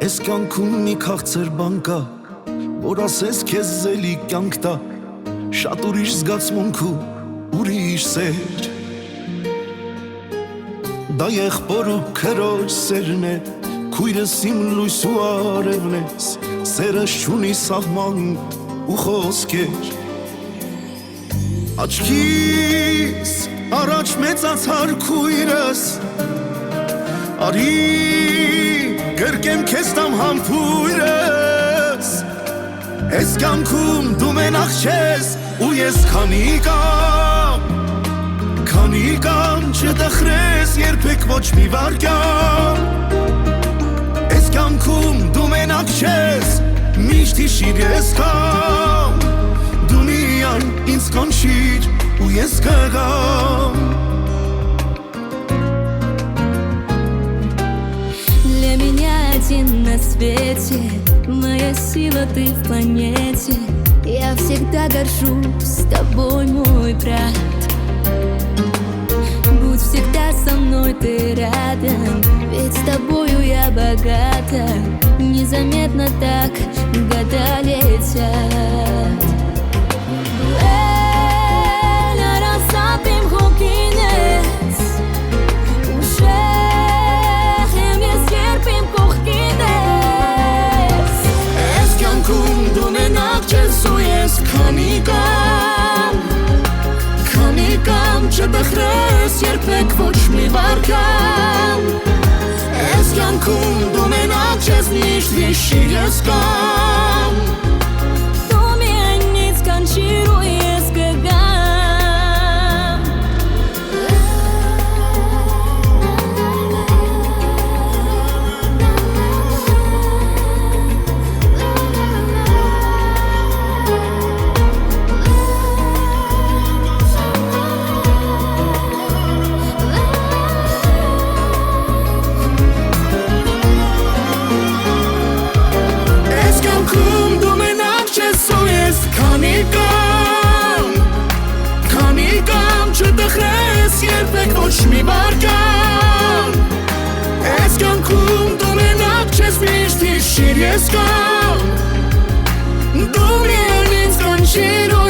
Ես կյանքում մի քաղցր բան կա, որ ասես քեզ զելի կյանք տա, շատ ուրիշ զգացմունք ու ուրիշ սեր։ Դա եղբոր ու քրոջ սերն է, քույրս իմ լույս ու արևն ես, սերս չունի սահման ու խոսքեր։ Աչքիս առաջ մեծացար քույրս, արի գրկեմ քեզ տամ համբույրս, ես կյանքում դու մենակ չես ու ես քանի կամ չտխրես երբեք ոչ մի վարկյան, ես կյանքում դու մենակ չես միշտ հիշիր ես կամ, դու միայն ինձ կանչիր ու ես կգամ։ Для меня один на свете, моя сила ты в планете. Я всегда горжусь тобой, мой брат. Будь всегда со мной ты рядом, ведь с тобою я богата. Незаметно так года летят. Քանի կամ չտխրես երբեք ոչ մի վարկյան, ես կյանքում դու մենակ չես միշտ հիշիր ես կամ, դու միայն ինձ կանչիր ու ես կգամ։ Քանի կամ չտխրես երբեք ոչ մի վարկյան, ես կյանքում դու մենակ չես միշտ հիշիր ես կամ, դու միայն ինձ կանչիր ու